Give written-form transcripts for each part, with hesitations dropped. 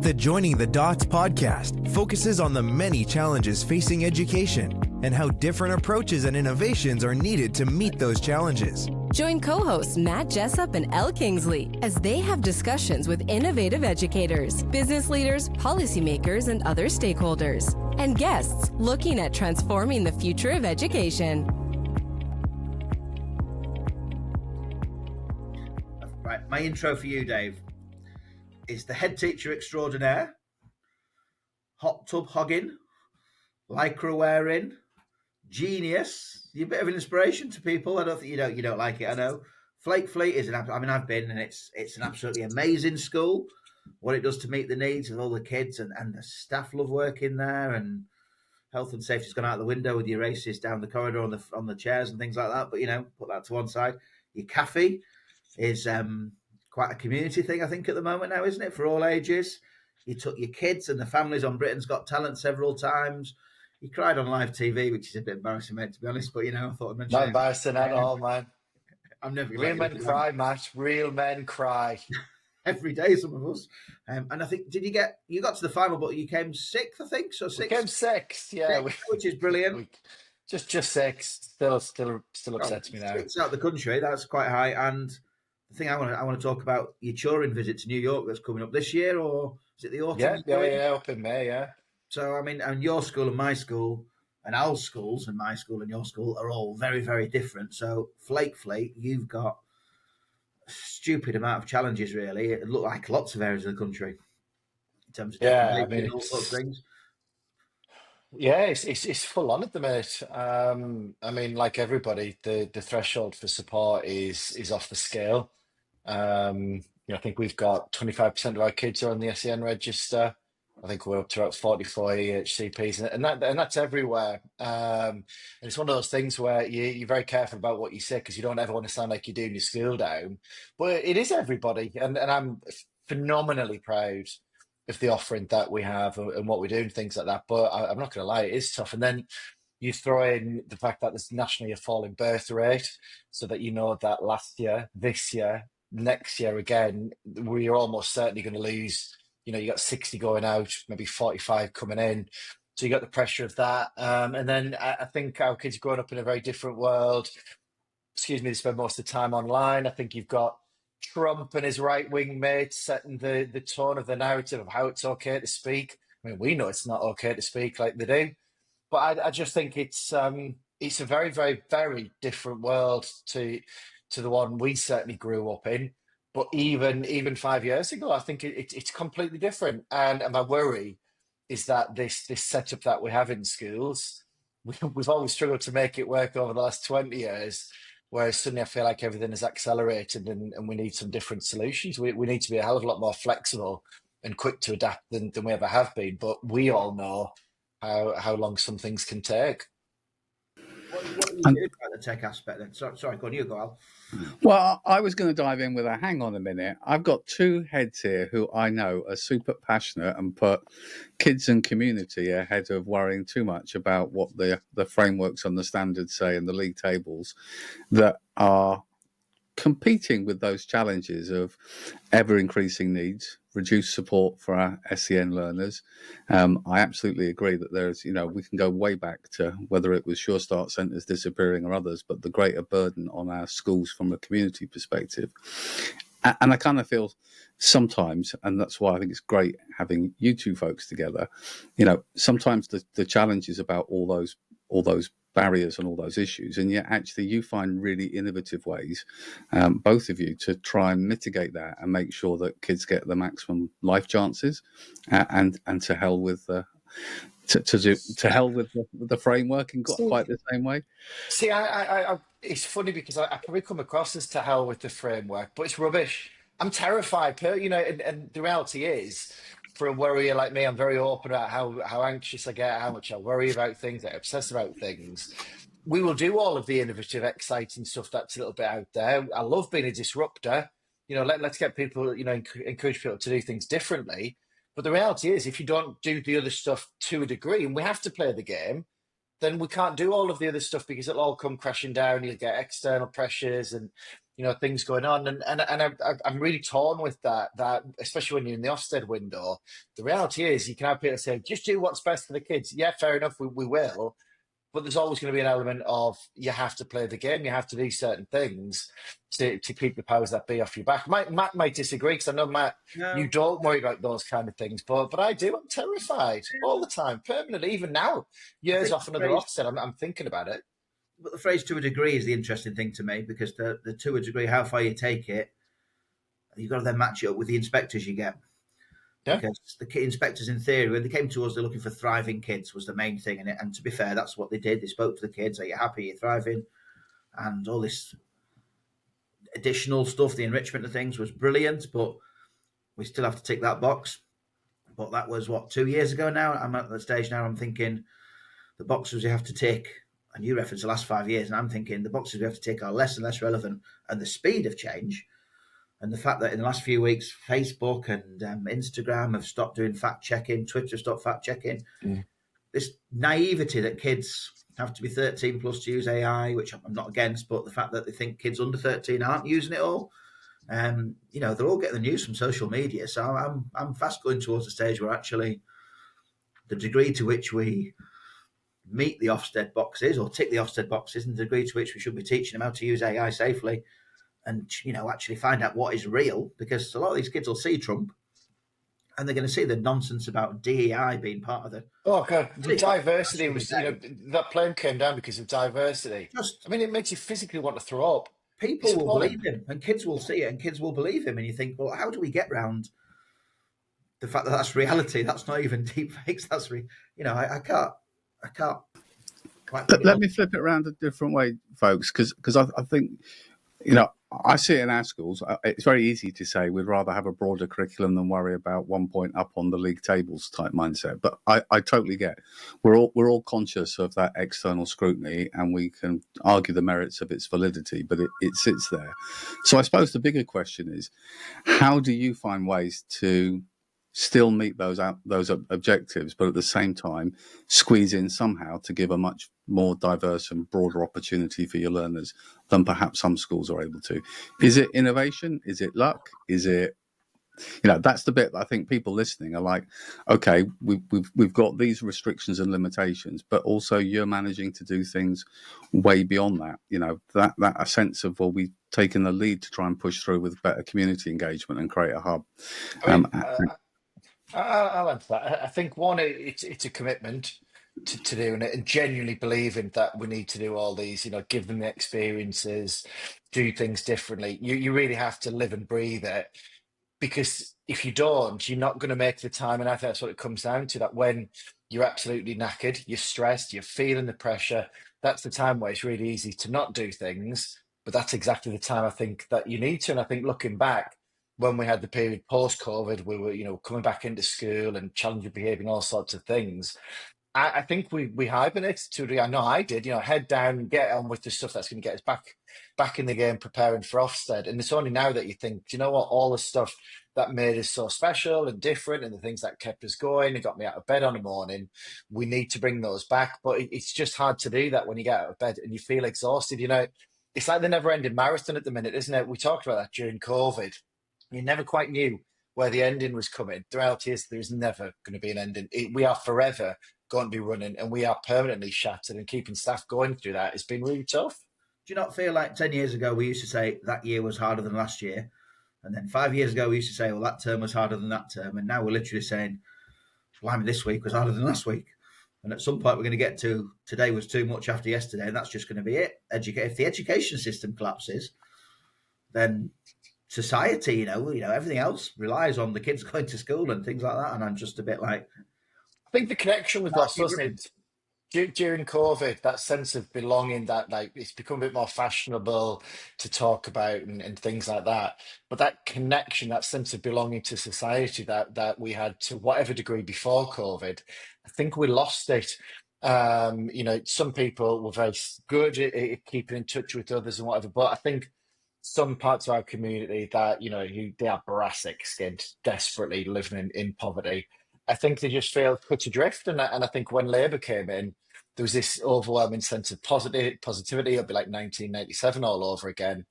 The Joining the Dots podcast focuses on the many challenges facing education and how different approaches and innovations are needed to meet those challenges. Join co-hosts Matt Jessop and Al Kingsley as they have discussions with innovative educators, business leaders, policymakers, and other stakeholders, and guests looking at transforming the future of education. Right, my intro for you, Dave, is the head teacher extraordinaire, hot tub hogging, lycra wearing, genius. You're a bit of an inspiration to people. I don't think you don't like it. I know. Flakefleet is I've been, and it's an absolutely amazing school. What it does to meet the needs of all the kids, and the staff love working there, and health and safety's gone out the window with your races down the corridor on the chairs and things like that. But put that to one side. Your cafe is quite a community thing, I think, at the moment now, isn't it? For all ages. You took your kids and the families on Britain's Got Talent several times. You cried on live TV, which is a bit embarrassing, mate, to be honest. But I thought I'd mention not embarrassing at all, man. I'm never real men cry, Matt. Real men cry. Every day, some of us. And I think, you got to the final, but you came sixth, I think. So sixth. We came sixth, yeah. Which is brilliant. Just sixth. Still upsets me now. It's out the country. That's quite high. And the thing I want to talk about, your touring visit to New York that's coming up this year, or is it the autumn? Yeah, up in May, yeah. So, and your school and my school and Al's schools and my school and your school are all very, very different. So, Flakefleet, you've got a stupid amount of challenges, really. It looked like lots of areas of the country in terms of all sorts of things. Yeah, it's full on at the minute. Like everybody, the threshold for support is off the scale. I think we've got 25% of our kids are on the SEN register. I think we're up to about 44 EHCPs, and that's everywhere. And it's one of those things where you're very careful about what you say because you don't ever want to sound like you're doing your school down. But it is everybody, and I'm phenomenally proud of the offering that we have and what we do and things like that. But I'm not going to lie, it is tough. And then you throw in the fact that there's nationally a fall in birth rate, so that that last year, this year, next year again, we're almost certainly going to lose. You got 60 going out, maybe 45 coming in. So you got the pressure of that. And then I think our kids are growing up in a very different world. They spend most of the time online. I think you've got Trump and his right-wing mates setting the tone of the narrative of how it's okay to speak. I mean, we know it's not okay to speak like they do. But I just think it's a very, very, very different world to the one we certainly grew up in. But even 5 years ago, I think it's completely different. And my worry is that this setup that we have in schools, we've always struggled to make it work over the last 20 years, whereas suddenly I feel like everything is accelerated and we need some different solutions. We need to be a hell of a lot more flexible and quick to adapt than we ever have been. But we all know how long some things can take. What do you do about the tech aspect then? Sorry, go on, you go, Al. Well, I was going to dive in with a hang on a minute. I've got two heads here who I know are super passionate and put kids and community ahead of worrying too much about what the frameworks and the standards say and the league tables, that are competing with those challenges of ever increasing needs, reduced support for our SEN learners. I absolutely agree that there's, we can go way back to whether it was Sure Start centres disappearing or others, but the greater burden on our schools from a community perspective. And I kind of feel sometimes, and that's why I think it's great having you two folks together, sometimes the challenge is about all those barriers and all those issues, and yet actually you find really innovative ways, both of you, to try and mitigate that and make sure that kids get the maximum life chances, and to hell with the framework in quite the same way. See, I it's funny because I probably come across as to hell with the framework, but it's rubbish. I'm terrified, and the reality is, for a worrier like me, I'm very open about how anxious I get, how much I worry about things, I obsess about things. We will do all of the innovative, exciting stuff that's a little bit out there. I love being a disruptor. Let's get people, encourage people to do things differently. But the reality is, if you don't do the other stuff to a degree, and we have to play the game, then we can't do all of the other stuff because it'll all come crashing down. You'll get external pressures and things going on, I'm really torn with that. That especially when you're in the Ofsted window, the reality is you can have people say, just do what's best for the kids. Yeah, fair enough, we will. But there's always going to be an element of you have to play the game, you have to do certain things to keep the powers that be off your back. Matt might disagree because I know, Matt, No, you don't worry about those kind of things, but I do. I'm terrified all the time, permanently. Even now, I years think off the another phrase, offset, I'm thinking about it. but the phrase "to a degree" is the interesting thing to me because the to a degree, how far you take it, you've got to then match it up with the inspectors you get. Yeah. Because the inspectors, in theory, when they came to us, they're looking for thriving kids was the main thing. And to be fair, that's what they did. They spoke to the kids: "Are you happy? You're thriving?" And all this additional stuff, the enrichment of things, was brilliant. But we still have to tick that box. But that was what 2 years ago. Now I'm at the stage now. I'm thinking the boxes we have to tick, and you reference the last 5 years, and I'm thinking the boxes we have to tick are less and less relevant, and the speed of change. And the fact that in the last few weeks, Facebook and Instagram have stopped doing fact checking, Twitter stopped fact checking. Mm. This naivety that kids have to be 13 plus to use AI, which I'm not against, but the fact that they think kids under 13 aren't using it all. They're all getting the news from social media. So I'm fast going towards the stage where actually the degree to which we meet the Ofsted boxes or tick the Ofsted boxes and the degree to which we should be teaching them how to use AI safely and actually find out what is real, because a lot of these kids will see Trump and they're going to see the nonsense about DEI being part of the. Oh God, the diversity Just was, that plane came down because of diversity. I mean, it makes you physically want to throw up. People It's will appalling. believe him, and kids will see it, and kids will believe him, and you think, well, how do we get round the fact that that's reality? That's not even deep fakes. That's I can't quite. Let me flip it around a different way, folks, because I think, I see it in our schools. It's very easy to say we'd rather have a broader curriculum than worry about 1 point up on the league tables type mindset. But I totally get we're all conscious of that external scrutiny, and we can argue the merits of its validity, but it sits there. So I suppose the bigger question is, how do you find ways to still meet those objectives, but at the same time squeeze in somehow to give a much more diverse and broader opportunity for your learners than perhaps some schools are able to? Is it innovation? Is it luck? Is it, that's the bit that I think people listening are like, okay, we've got these restrictions and limitations, but also you're managing to do things way beyond that. That a sense of, well, we've taken the lead to try and push through with better community engagement and create a hub. I'll answer that. I think one, it's a commitment to doing it and genuinely believing that we need to do all these, give them the experiences, do things differently. You really have to live and breathe it, because if you don't, you're not going to make the time. And I think that's what it comes down to, that when you're absolutely knackered, you're stressed, you're feeling the pressure, that's the time where it's really easy to not do things. But that's exactly the time I think that you need to. And I think looking back, when we had the period post-COVID, we were, coming back into school and challenging behaviour and all sorts of things. I think we hibernated to a degree. I know I did. Head down and get on with the stuff that's going to get us back in the game, preparing for Ofsted. And it's only now that you think, do you know what? All the stuff that made us so special and different, and the things that kept us going and got me out of bed on a morning, we need to bring those back. But it's just hard to do that when you get out of bed and you feel exhausted. It's like the never-ending marathon at the minute, isn't it? We talked about that during COVID. You never quite knew where the ending was coming. The reality is there's never going to be an ending. We are forever going to be running, and we are permanently shattered, and keeping staff going through that has been really tough. Do you not feel like 10 years ago we used to say that year was harder than last year? And then 5 years ago we used to say, well, that term was harder than that term. And now we're literally saying, blimey, this week was harder than last week. And at some point we're going to get to today was too much after yesterday, and that's just going to be it. If the education system collapses, then society, everything else relies on the kids going to school and things like that. And I'm just a bit like, I think the connection was lost, wasn't it? During COVID, that sense of belonging, that it's become a bit more fashionable to talk about and things like that. But that connection, that sense of belonging to society that we had to whatever degree before COVID, I think we lost it. Some people were very good at keeping in touch with others and whatever, but I think some parts of our community that, they are brassic skinned, desperately living in poverty. I think they just feel cut adrift. And I think when Labour came in, there was this overwhelming sense of positivity. It'll be like 1997 all over again.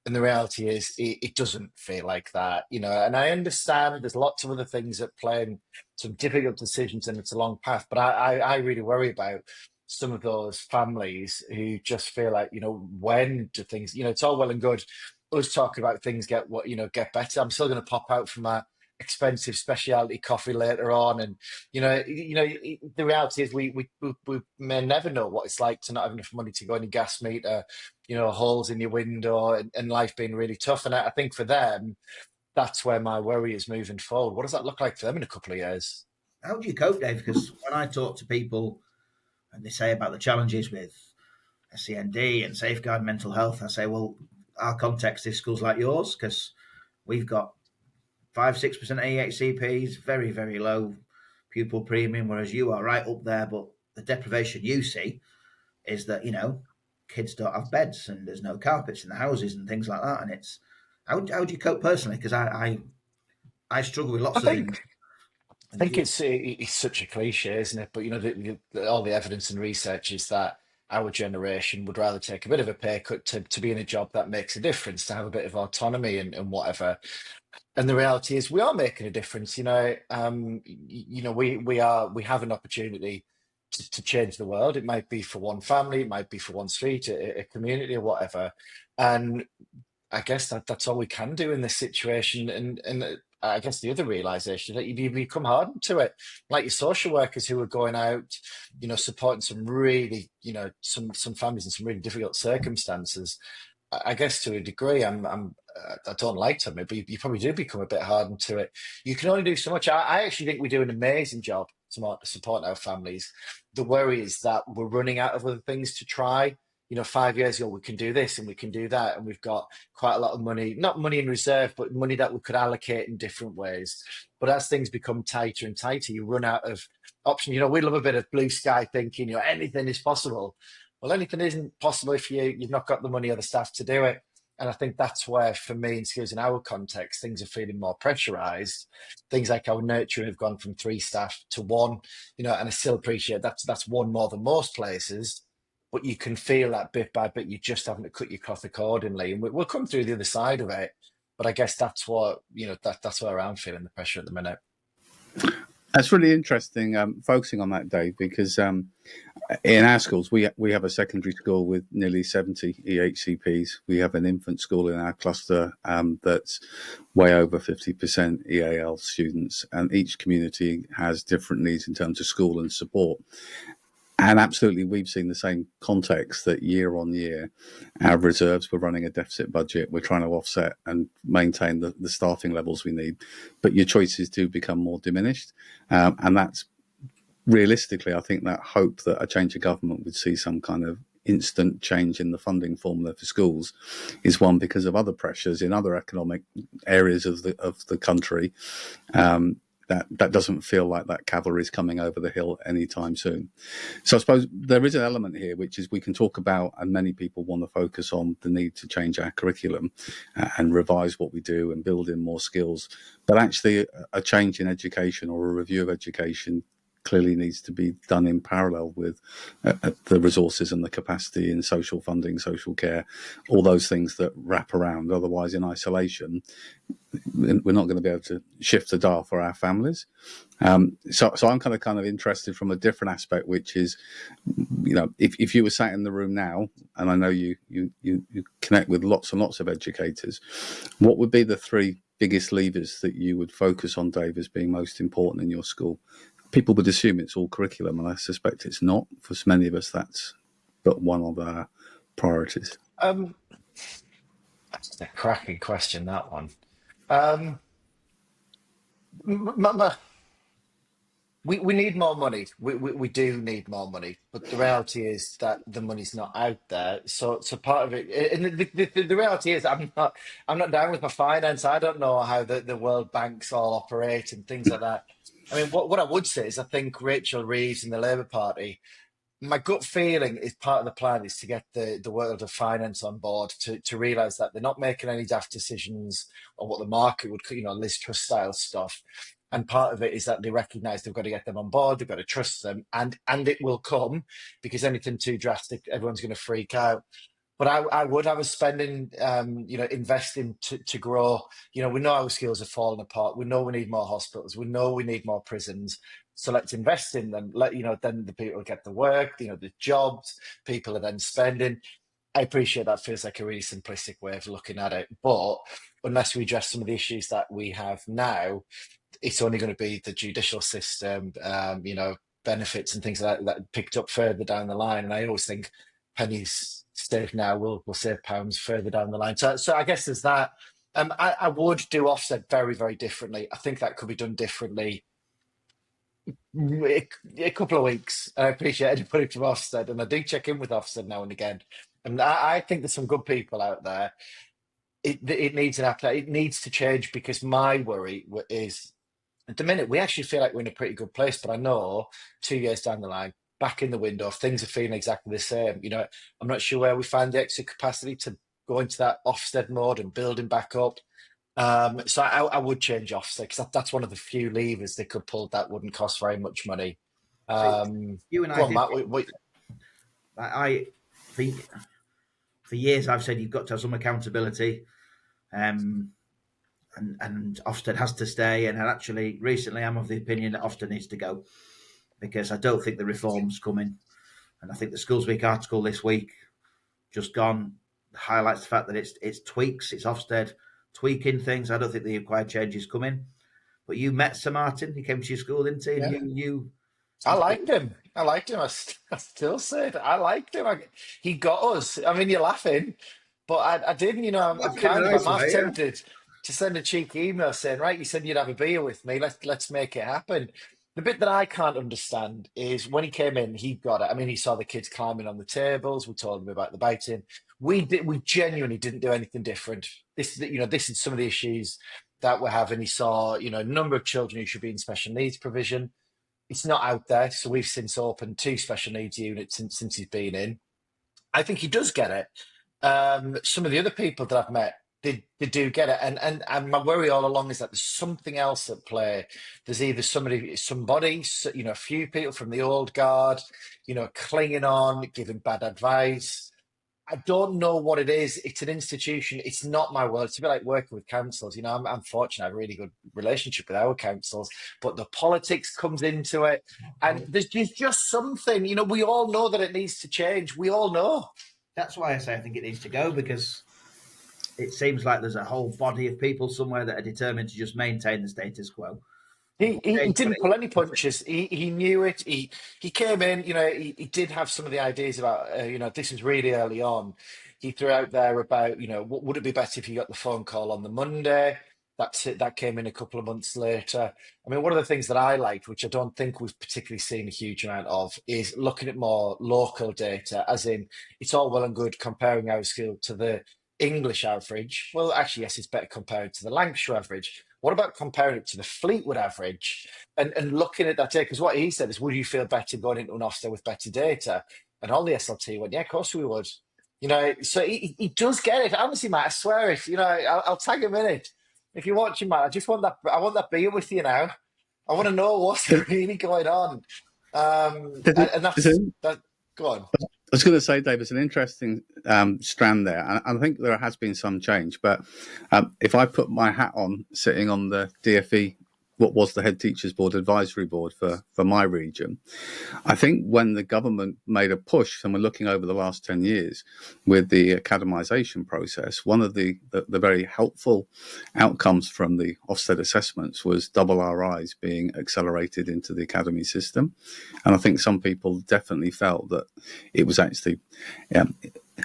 And the reality is, it doesn't feel like that, you know. And I understand there's lots of other things at play and some difficult decisions, and it's a long path. But I really worry about some of those families who just feel like, you know, when do things, you know, it's all well and good us talking about things get better. I'm still going to pop out from my expensive specialty coffee later on, and the reality is we may never know what it's like to not have enough money to go on your gas meter, you know, holes in your window, and life being really tough. And I think for them, that's where my worry is moving forward. What does that look like for them in a couple of years? How do you cope, Dave? Because when I talk to people and they say about the challenges with SEND and safeguard mental health, I say, well, our context is schools like yours, because we've got 5-6% EHCPs, very, very low pupil premium, whereas you are right up there. But the deprivation you see is that, you know, kids don't have beds and there's no carpets in the houses and things like that. And it's, how do you cope personally? Because I struggle with I lots of think things. I think it's such a cliche, isn't it? But you know, all the evidence and research is that our generation would rather take a bit of a pay cut to be in a job that makes a difference, to have a bit of autonomy and whatever. And the reality is, we are making a difference. You know, we have an opportunity to change the world. It might be for one family, it might be for one street, a community, or whatever. And I guess that's all we can do in this situation. And I guess the other realization is that you become hardened to it. Like your social workers who are going out, you know, supporting some really, you know, some families in some really difficult circumstances. I guess to a degree, I don't like to admit, but you probably do become a bit hardened to it. You can only do so much. I actually think we do an amazing job to support our families. The worry is that we're running out of other things to try. You know, 5 years ago, we can do this and we can do that. And we've got quite a lot of money, not money in reserve, but money that we could allocate in different ways. But as things become tighter and tighter, you run out of options. You know, we love a bit of blue sky thinking, you know, anything is possible. Well, anything isn't possible if you've not got the money or the staff to do it. And I think that's where, for me, in schools in our context, things are feeling more pressurised. Things like our nurturing have gone from 3 staff to 1, you know, and I still appreciate that's 1 more than most places. But you can feel that bit by bit, you just having to cut your cloth accordingly. And we'll come through the other side of it. But I guess that's what, you know, that's where I'm feeling the pressure at the minute. That's really interesting, focusing on that, Dave, because in our schools, we have a secondary school with nearly 70 EHCPs. We have an infant school in our cluster that's way over 50% EAL students, and each community has different needs in terms of school and support. And absolutely, we've seen the same context that year on year, our reserves, we're running a deficit budget. We're trying to offset and maintain the staffing levels we need. But your choices do become more diminished. And that's realistically, I think that hope that a change of government would see some kind of instant change in the funding formula for schools is one because of other pressures in other economic areas of the country. That doesn't feel like that cavalry is coming over the hill anytime soon. So I suppose there is an element here, which is we can talk about, and many people want to focus on the need to change our curriculum and revise what we do and build in more skills. But actually a change in education or a review of education clearly needs to be done in parallel with the resources and the capacity in social funding, social care, all those things that wrap around. Otherwise, in isolation, we're not going to be able to shift the dial for our families. So I'm kind of interested from a different aspect, which is, you know, if you were sat in the room now, and I know you connect with lots and lots of educators, what would be the 3 biggest levers that you would focus on, Dave, as being most important in your school? People would assume it's all curriculum, and I suspect it's not. For many of us, that's but one of our priorities. That's a cracking question, that one. Um, we need more money. We do need more money, but the reality is that the money's not out there. So part of it, and the reality is, I'm not down with my finance. I don't know how the World Banks all operate and things like that. I mean, what I would say is, I think Rachel Reeves and the Labour Party, my gut feeling is part of the plan is to get the world of finance on board to realise that they're not making any daft decisions on what the market would, you know, Liz Truss style stuff. And part of it is that they recognise they've got to get them on board, they've got to trust them, and it will come, because anything too drastic, everyone's going to freak out. But I would have us spending, investing to grow. We know our schools are falling apart. We know we need more hospitals. We know we need more prisons. So let's invest in them. Then the people get the work, the jobs, people are then spending. I appreciate that feels like a really simplistic way of looking at it. But unless we address some of the issues that we have now, it's only going to be the judicial system, benefits and things like that picked up further down the line. And I always think pennies saved now will save pounds further down the line. So I guess there's that. I would do Ofsted very, very differently. I think that could be done differently a couple of weeks. I appreciate anybody from Ofsted, and I do check in with Ofsted now and again. And I think there's some good people out there. It needs an appetite. It needs to change, because my worry is at the minute we actually feel like we're in a pretty good place. But I know 2 years down the line, back in the window, things are feeling exactly the same. I'm not sure where we find the extra capacity to go into that Ofsted mode and building back up. So I would change Ofsted, because that's one of the few levers they could pull that wouldn't cost very much money. You and I, go on, did, Matt. I for years I've said you've got to have some accountability, and Ofsted has to stay. And actually, recently, I'm of the opinion that Ofsted needs to go, because I don't think the reform's coming. And I think the Schools Week article this week, just gone, highlights the fact that it's tweaks, it's Ofsted tweaking things. I don't think the required change is coming. But you met Sir Martin. He came to your school, didn't he? Yeah. And I liked him. I still say it. I liked him. He got us. I mean, you're laughing, but I didn't. I'm kind of half tempted to send a cheeky email saying, right, you said you'd have a beer with me. Let's make it happen. The bit that I can't understand is when he came in, he got it. I mean, he saw the kids climbing on the tables. We told him about the biting. We genuinely didn't do anything different. This is some of the issues that we're having. He saw, a number of children who should be in special needs provision. It's not out there, so we've since opened 2 special needs units since he's been in. I think he does get it. Some of the other people that I've met, they do get it, and my worry all along is that there's something else at play. There's either somebody, a few people from the old guard, clinging on, giving bad advice. I don't know what it is. It's an institution. It's not my world. It's a bit like working with councils. I'm fortunate. I have a really good relationship with our councils, but the politics comes into it. And there's just something, we all know that it needs to change. We all know. That's why I say I think it needs to go, because it seems like there's a whole body of people somewhere that are determined to just maintain the status quo. He didn't pull any punches. He knew it. He came in. He did have some of the ideas about. This was really early on. He threw out there about what would it be better if you got the phone call on the Monday. That's it. That came in a couple of months later. I mean, one of the things that I liked, which I don't think we've particularly seen a huge amount of, is looking at more local data. As in, it's all well and good comparing our school to the English average. Well, actually, yes, it's better compared to the Lancashire average. What about comparing it to the Fleetwood average and looking at that data? Because what he said is, would you feel better going into an Ofsted with better data? And all the SLT went, yeah, of course we would. So he does get it. Honestly, Matt, I swear it. I'll tag him in it. If you're watching, Matt, I want that beer with you now. I want to know what's really going on. And that's that. Go on. I was going to say, Dave, it's an interesting strand there. And I think there has been some change. But if I put my hat on, sitting on the DFE, what was the Head Teachers Board Advisory Board for my region, I think when the government made a push, and we're looking over the last 10 years with the academisation process, one of the very helpful outcomes from the Ofsted assessments was double RIs being accelerated into the academy system. And I think some people definitely felt that it was actually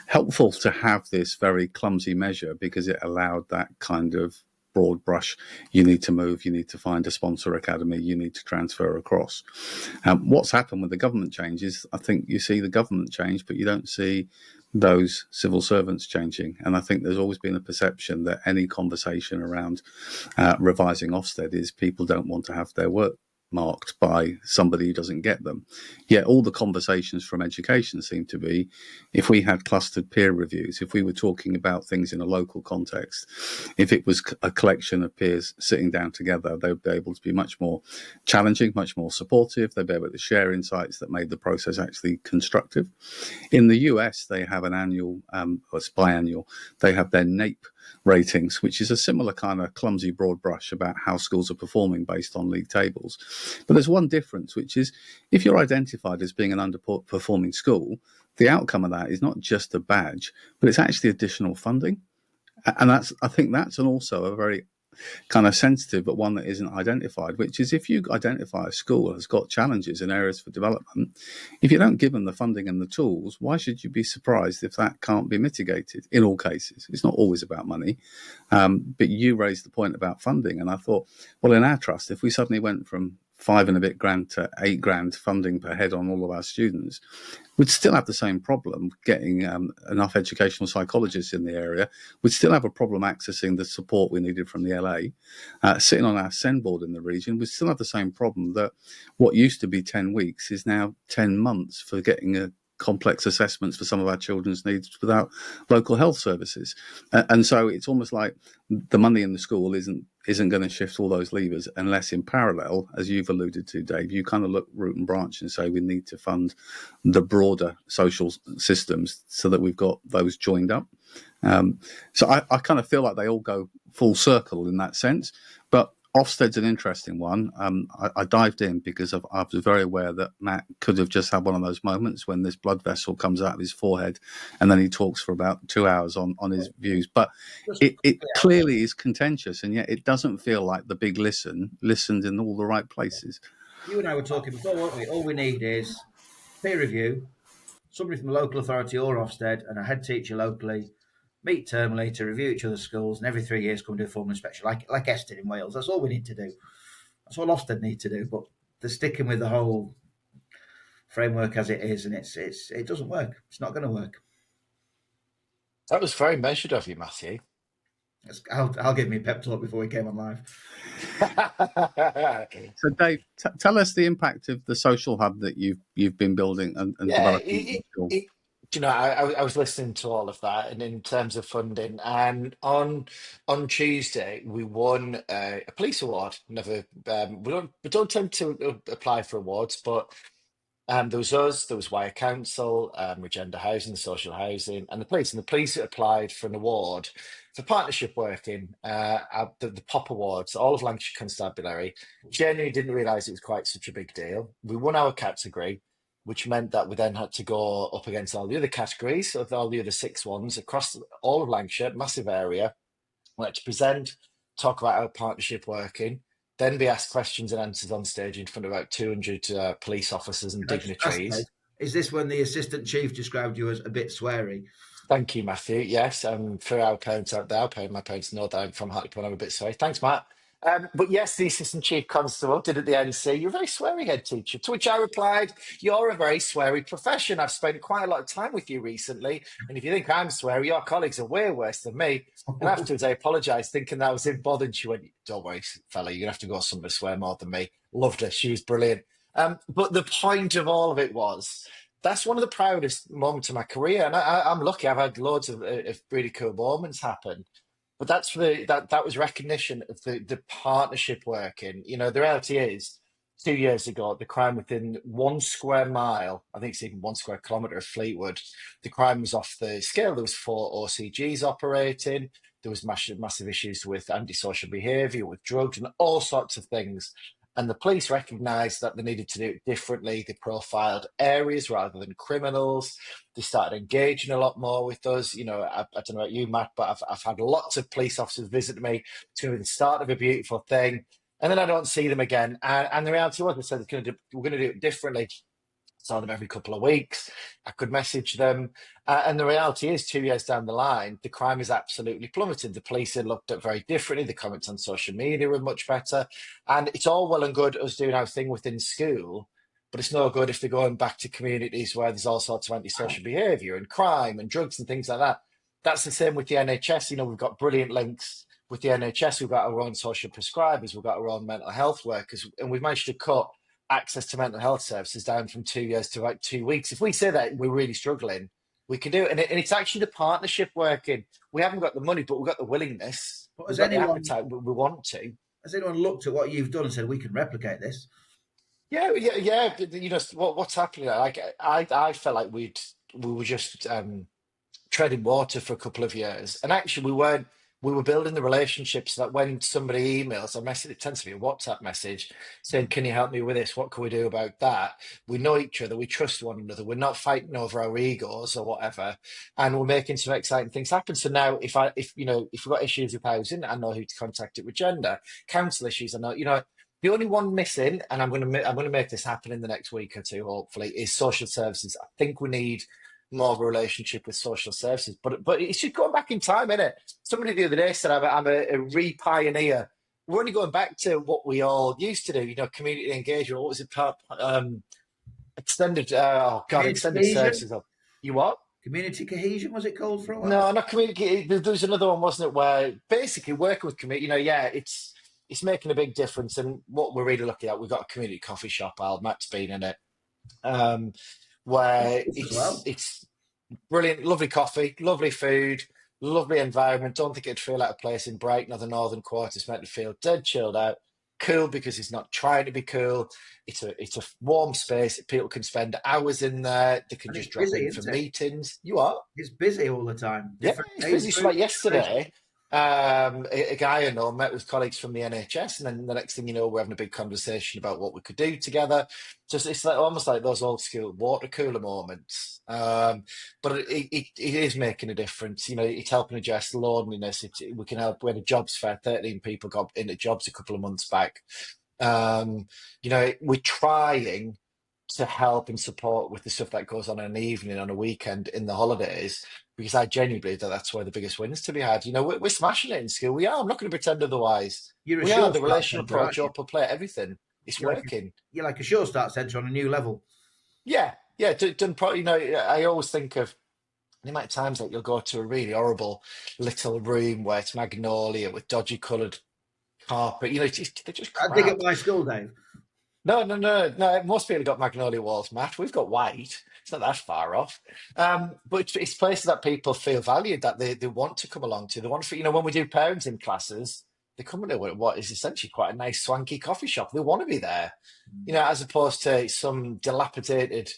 helpful to have this very clumsy measure, because it allowed that kind of broad brush. You need to move, you need to find a sponsor academy, you need to transfer across. What's happened with the government change is, I think you see the government change, but you don't see those civil servants changing. And I think there's always been a perception that any conversation around revising Ofsted is people don't want to have their work marked by somebody who doesn't get them. Yet all the conversations from education seem to be, if we had clustered peer reviews, if we were talking about things in a local context, if it was a collection of peers sitting down together, they would be able to be much more challenging, much more supportive. They'd be able to share insights that made the process actually constructive. In the US, they have an annual, or it's biannual, they have their NAEP ratings, which is a similar kind of clumsy broad brush about how schools are performing based on league tables. But there's one difference, which is if you're identified as being an underperforming school, the outcome of that is not just a badge, but it's actually additional funding. And I think that's also a very kind of sensitive, but one that isn't identified, which is if you identify a school has got challenges in areas for development, if you don't give them the funding and the tools, why should you be surprised if that can't be mitigated in all cases? It's not always about money. But you raised the point about funding. And I thought, well, in our trust, if we suddenly went from $5 and a bit grand to $8 funding per head on all of our students, we'd still have the same problem getting enough educational psychologists in the area. We'd still have a problem accessing the support we needed from the LA. Sitting on our SEND board in the region, we still have the same problem that what used to be 10 weeks is now 10 months for getting complex assessments for some of our children's needs without local health services. And so it's almost like the money in the school isn't going to shift all those levers unless in parallel, as you've alluded to, Dave, you kind of look root and branch and say we need to fund the broader social systems so that we've got those joined up. So I kind of feel like they all go full circle in that sense. But Ofsted's an interesting one. I dived in because I was very aware that Matt could have just had one of those moments when this blood vessel comes out of his forehead and then he talks for about 2 hours on his views. But it clearly is contentious, and yet it doesn't feel like the big listened in all the right places. You and I were talking before, weren't we? All we need is peer review, somebody from the local authority or Ofsted, and a head teacher locally meet termly to review each other's schools, and every 3 years come do a formal inspection, like Ested in Wales. That's all we need to do. That's all Ofsted need to do. But they're sticking with the whole framework as it is, and it doesn't work. It's not going to work. That was very measured of you, Matthew. I'll give me a pep talk before we came on live. So, Dave, tell us the impact of the social hub that you've been building and developing. I was listening to all of that, and in terms of funding, and on Tuesday we won a police award. Never, we don't tend to apply for awards, but there was us, there was Wire Council, Regenda Housing, social housing, and the police. And the police applied for an award for partnership working, the POP Awards, all of Lancashire Constabulary. Genuinely didn't realise it was quite such a big deal. We won our category, which meant that we then had to go up against all the other categories, of all the other 6 ones across all of Lancashire, massive area. We had to present, talk about our partnership working, then be asked questions and answers on stage in front of about 200 police officers and dignitaries. Is this when the assistant chief described you as a bit sweary? Thank you, Matthew. Yes, for our parents out there, my parents know that I'm from Hartlepool, I'm a bit sweary. Thanks, Matt. But yes, the assistant chief constable did at the end say, "You're a very sweary head teacher." To which I replied, "You're a very sweary profession. I've spent quite a lot of time with you recently. And if you think I'm sweary, your colleagues are way worse than me." And afterwards, I apologised, thinking that I was in bother. And she went, "Don't worry, fella, you're going to have to go somewhere to swear more than me." Loved her. She was brilliant. But the point of all of it was, that's one of the proudest moments of my career. And I'm lucky. I've had loads of really cool moments happen. But that was recognition of the partnership working. The reality is, 2 years ago, the crime within 1 square mile, I think it's even 1 square kilometre of Fleetwood, the crime was off the scale. There was 4 OCGs operating. There was massive issues with antisocial behaviour, with drugs and all sorts of things. And the police recognised that they needed to do it differently. They profiled areas rather than criminals. They started engaging a lot more with us. I don't know about you, Matt, but I've had lots of police officers visit me. It's going to be the start of a beautiful thing. And then I don't see them again. And the reality was, they said we're going to do it differently. Saw them every couple of weeks. I could message them. And the reality is, 2 years down the line, the crime is absolutely plummeted. The police are looked at very differently. The comments on social media are much better. And it's all well and good us doing our thing within school, but it's no good if they're going back to communities where there's all sorts of antisocial behaviour and crime and drugs and things like that. That's the same with the NHS. We've got brilliant links with the NHS, we've got our own social prescribers, we've got our own mental health workers, and we've managed to cut access to mental health services down from 2 years to about 2 weeks. If we say that we're really struggling, we can do it. And it's actually the partnership working. We haven't got the money, but we've got the willingness. But We've got the appetite. We want to. Has anyone looked at what you've done and said, we can replicate this? Yeah. You know what's happening. Like I felt like we were just treading water for a couple of years, and actually we were building the relationships that when somebody emails a message, it tends to be a WhatsApp message saying, can you help me with this? What can we do about that? We know each other, we trust one another, we're not fighting over our egos or whatever, and we're making some exciting things happen. So now if we've got issues with housing, I know who to contact it with. Gender, council issues, I know, the only one missing, and I'm going to make this happen in the next week or two, hopefully, is social services. I think we need more of a relationship with social services, but it's just going back in time, isn't it? Somebody the other day said I'm a re-pioneer. We're only going back to what we all used to do, community engagement. What was it? Extended services. You what? Community cohesion, was it called for a while? No, not community. There was another one, wasn't it? Where basically working with community. It's making a big difference. And what we're really looking at, we've got a community coffee shop. Matt's been in it. Where it's brilliant, lovely coffee, lovely food, lovely environment. Don't think it'd feel like a place in Brighton or the Northern Quarter. It's meant to feel dead chilled out, cool because it's not trying to be cool. It's a warm space. People can spend hours in there. They can And just it's drop busy, in for isn't it? meetings. You are? It's busy all the time. Yeah, Different it's age busy. So groups, like yesterday, a guy I know met with colleagues from the NHS, and then the next thing you know, we're having a big conversation about what we could do together. Just it's like almost like those old school water cooler moments. But it is making a difference. It's helping address loneliness. We can help. We had a jobs fair. 13 people got into jobs a couple of months back. We're trying to help and support with the stuff that goes on in an evening, on a weekend, in the holidays, because I genuinely believe that that's where the biggest wins to be had. We're smashing it in school. We are. I'm not going to pretend otherwise. You're a We sure are. The start relational centre, aren't approach, you? open play, everything. It's You're working. You're like a sure start centre on a new level. Yeah. Done. I always think of the amount of times that you'll go to a really horrible little room where it's magnolia with dodgy coloured carpet. They're just I dig crap. at my school, Dave. No. Most people got magnolia walls, Matt. We've got white. It's not that far off. But it's places that people feel valued, that they want to come along to. They want to, when we do parenting classes, they come into what is essentially quite a nice, swanky coffee shop. They want to be there, as opposed to some dilapidated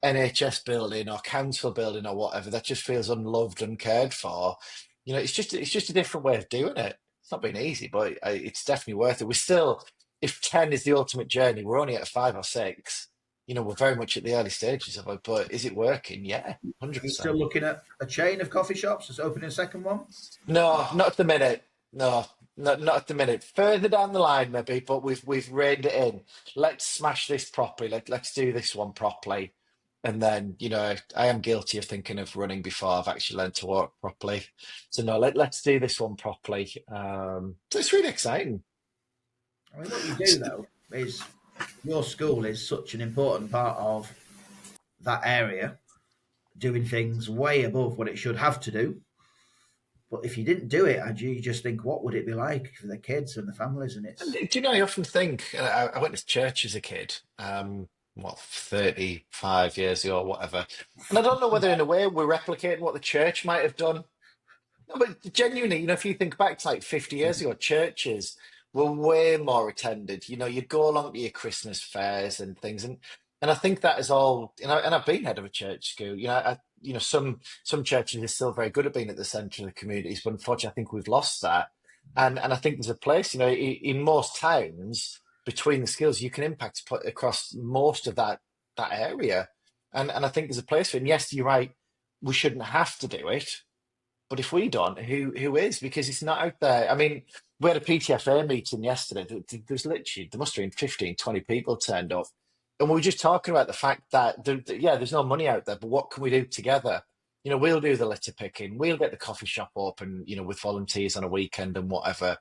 NHS building or council building or whatever that just feels unloved, uncared for. It's just a different way of doing it. It's not been easy, but it's definitely worth it. We're still, if 10 is the ultimate journey, we're only at 5 or 6. We're very much at the early stages of it, but is it working? Yeah, Are you 100%. still looking at a chain of coffee shops that's opening a second one? No, not at the minute. No, not at the minute. Further down the line, maybe, but we've reined it in. Let's smash this properly. Let's do this one properly. And then, I am guilty of thinking of running before I've actually learned to walk properly. So no, let's do this one properly. So it's really exciting. I mean, what you do though is your school is such an important part of that area, doing things way above what it should have to do. But if you didn't do it, you just think, what would it be like for the kids and the families? And it's Do I often think, I went to church as a kid, 35 years ago or whatever. And I don't know whether in a way we're replicating what the church might have done. No, but genuinely, if you think back to like 50 years ago, churches were way more attended. You'd go along to your Christmas fairs and things. And I think that is all, and I've been head of a church school. Some churches are still very good at being at the centre of the communities, but unfortunately, I think we've lost that. And I think there's a place, in most towns between the skills, you can impact across most of that area. And I think there's a place for it. And yes, you're right, we shouldn't have to do it. But if we don't, who is? Because it's not out there. I mean, we had a PTFA meeting yesterday. There must have been 15, 20 people turned up. And we were just talking about the fact that, there's no money out there, but what can we do together? We'll do the litter picking. We'll get the coffee shop open, with volunteers on a weekend and whatever.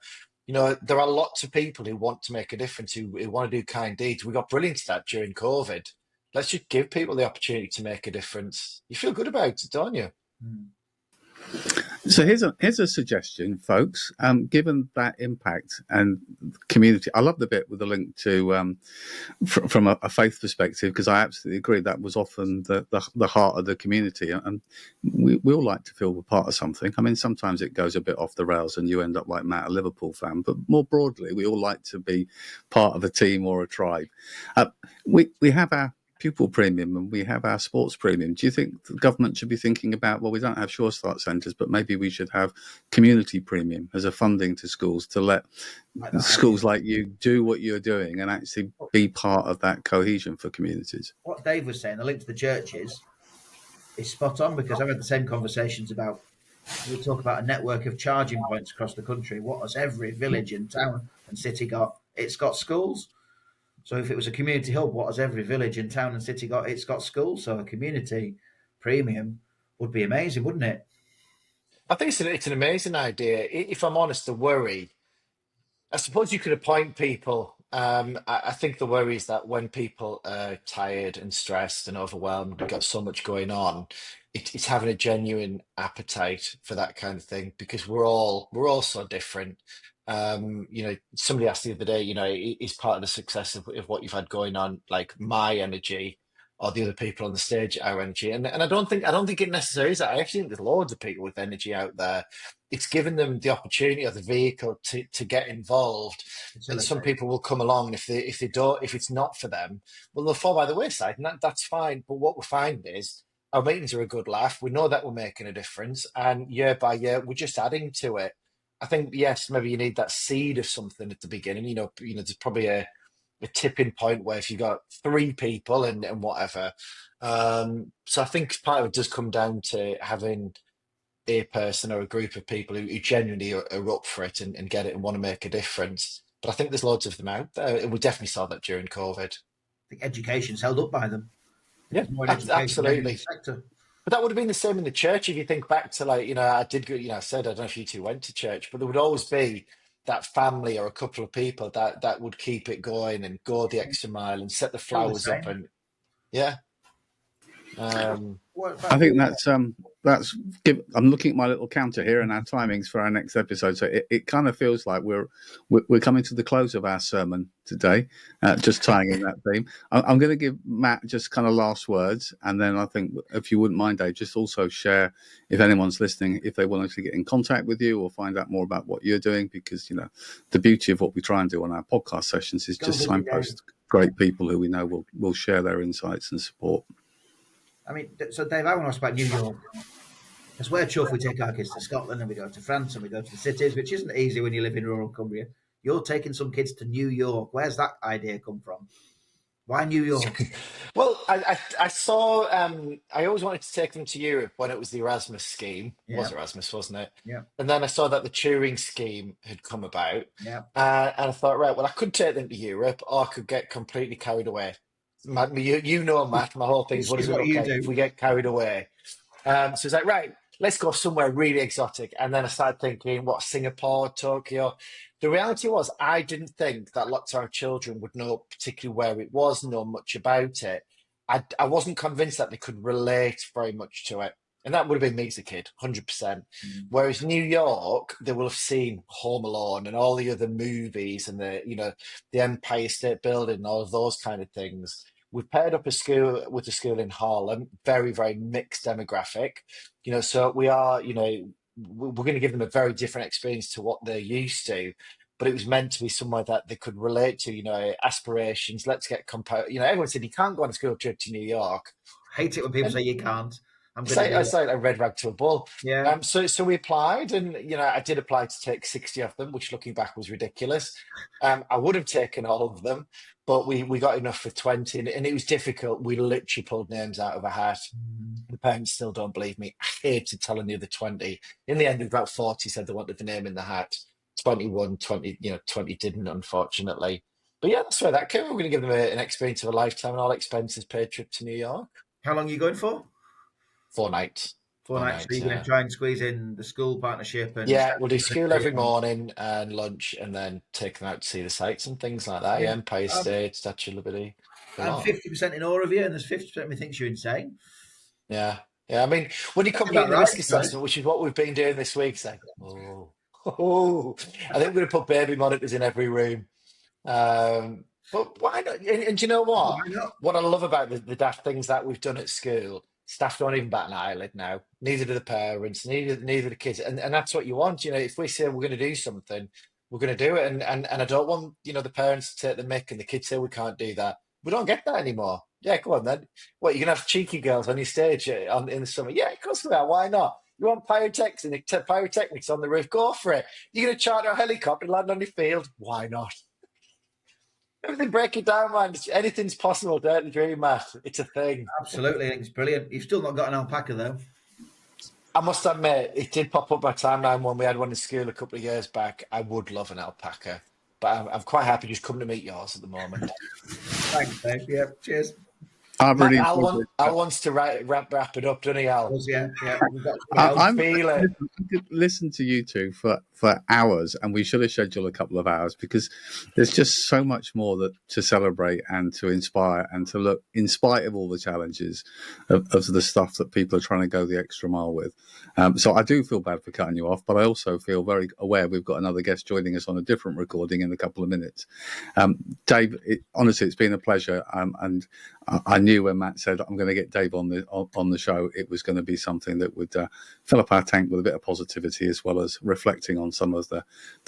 There are lots of people who want to make a difference, who want to do kind deeds. We got brilliant at that during COVID. Let's just give people the opportunity to make a difference. You feel good about it, don't you? So here's a suggestion, folks. Given that impact and community, I love the bit with the link to from a faith perspective, because I absolutely agree that was often the heart of the community, and we all like to feel we're part of something. I mean, sometimes it goes a bit off the rails, and you end up like Matt, a Liverpool fan. But more broadly, we all like to be part of a team or a tribe. We have our pupil premium and we have our sports premium. Do you think the government should be thinking about, well, we don't have Sure Start centres, but maybe we should have community premium as a funding to schools to let schools like you do what you're doing and actually be part of that cohesion for communities? What Dave was saying, the link to the churches, is spot on, because I've had the same conversations about, we talk about a network of charging points across the country. What has every village and town and city got? It's got schools. So if it was a community hub, what has every village and town and city got? It's got schools. So a community premium would be amazing, wouldn't it? I think it's an amazing idea. If I'm honest, the worry, I suppose you could appoint people. I think the worry is that when people are tired and stressed and overwhelmed and got so much going on, it's having a genuine appetite for that kind of thing, because we're all so different. Somebody asked the other day, is part of the success of what you've had going on, like my energy or the other people on the stage, our energy. And I don't think it necessarily is that. I actually think there's loads of people with energy out there. It's given them the opportunity or the vehicle to get involved. And some people will come along, and if it's not for them, well, they'll fall by the wayside, and that's fine. But what we're finding is our meetings are a good laugh. We know that we're making a difference, and year by year we're just adding to it. I think, yes, maybe you need that seed of something at the beginning. There's probably a tipping point where if you've got three people and whatever. So I think part of it does come down to having a person or a group of people who genuinely are up for it and get it and want to make a difference. But I think there's loads of them out there. We definitely saw that during COVID. I think education's held up by them. Yeah, There's more in education than any absolutely. sector. But that would have been the same in the church. If you think back to, like, I did go, I said, I don't know if you two went to church, but there would always be that family or a couple of people that would keep it going and go the extra mile and set the Still the flowers up. same. And yeah. Um, What I about think I'm looking at my little counter here and our timings for our next episode. So it kind of feels like we're coming to the close of our sermon today, just tying in that theme. I'm going to give Matt just kind of last words, and then I think, if you wouldn't mind, Dave, just also share, if anyone's listening, if they want to get in contact with you or find out more about what you're doing, because the beauty of what we try and do on our podcast sessions is just signpost great people who we know will share their insights and support. I mean, so Dave, I want to ask about New York. Because we're chuffed we take our kids to Scotland and we go to France and we go to the cities, which isn't easy when you live in rural Cumbria. You're taking some kids to New York. Where's that idea come from? Why New York? well, I saw, I always wanted to take them to Europe when it was the Erasmus scheme. It was Yeah. Erasmus, wasn't it? Yeah. And then I saw that the Turing scheme had come about. Yeah. And I thought, right, well, I could take them to Europe, or I could get completely carried away. Matt, Matt, my whole thing is, what does it What look you like do. if we get carried away? So it's like, right, let's go somewhere really exotic. And then I started thinking, what, Singapore, Tokyo? The reality was, I didn't think that lots of our children would know particularly where it was, know much about it. I wasn't convinced that they could relate very much to it. And that would have been me as a kid, 100%. Whereas New York, they will have seen Home Alone and all the other movies and the Empire State Building and all of those kind of things. We've paired up a school with a school in Harlem, very, very mixed demographic. So we are, we're going to give them a very different experience to what they're used to. But it was meant to be somewhere that they could relate to, aspirations. Let's get everyone said you can't go on a school trip to New York. I hate it when people say you can't. It's like a red rag to a bull. Yeah. So we applied, and I did apply to take 60 of them, which looking back was ridiculous. I would have taken all of them, but we got enough for 20, and it was difficult. We literally pulled names out of a hat. The parents still don't believe me. I hated telling the other 20. In the end, about 40 said they wanted the name in the hat. 21, 20, 20 didn't, unfortunately. But yeah, that's where that came. We're going to give them an experience of a lifetime, and all expenses paid trip to New York. How long are you going for? 4 nights. 4 nights. So you're going to try and squeeze in the school partnership and we'll do school every morning and lunch, and then take them out to see the sights and things like that. Empire State, Statue of Liberty. I'm 50% in awe of you, and there's 50% of me thinks you're insane. Yeah. Yeah, I mean, when you That's complete about the right, risk right? assessment, which is what we've been doing this week, it's like, oh, I think we're going to put baby monitors in every room. But why not? And do you know Why what? not? What I love about the daft things that we've done at school, staff don't even bat an eyelid now. Neither do the parents, neither the kids. And that's what you want. You know, if we say we're going to do something, we're going to do it. And I don't want, the parents to take the mick and the kids say we can't do that. We don't get that anymore. Yeah, go on then. What, you're going to have cheeky girls on your stage in the summer? Yeah, of course we are. Why not? You want pyrotechnics on the roof? Go for it. You're going to charter a helicopter and land on your field? Why not? Everything break it down, man. Anything's possible. Don't dream, Matt. It's a thing. Absolutely, it's brilliant. You've still not got an alpaca though. I must admit, it did pop up my timeline when we had one in school a couple of years back. I would love an alpaca, but I'm quite happy just coming to meet yours at the moment. Thanks, Dave. Yeah, cheers. I've Matt, really enjoyed Al wants to wrap it up, doesn't he, Al? Yeah, yeah. We've got I I'm feel it. I could listen to you two for hours, and we should have scheduled a couple of hours because there's just so much more that to celebrate and to inspire and to look, in spite of all the challenges of the stuff that people are trying to go the extra mile with. So I do feel bad for cutting you off, but I also feel very aware we've got another guest joining us on a different recording in a couple of minutes. Dave, honestly, it's been a pleasure, and I knew when Matt said I'm going to get Dave on the show, it was going to be something that would fill up our tank with a bit of positivity, as well as reflecting on some of the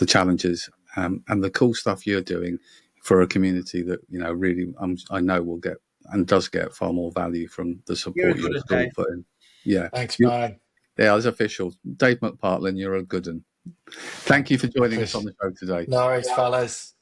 challenges and the cool stuff you're doing for a community that really I know will get and does get far more value from the You're support as you're good as still Dave. putting. Yeah, Thanks, man. yeah, as official, Dave McPartlin, you're a good one. Thank you for joining us on the show today. No worries, fellas.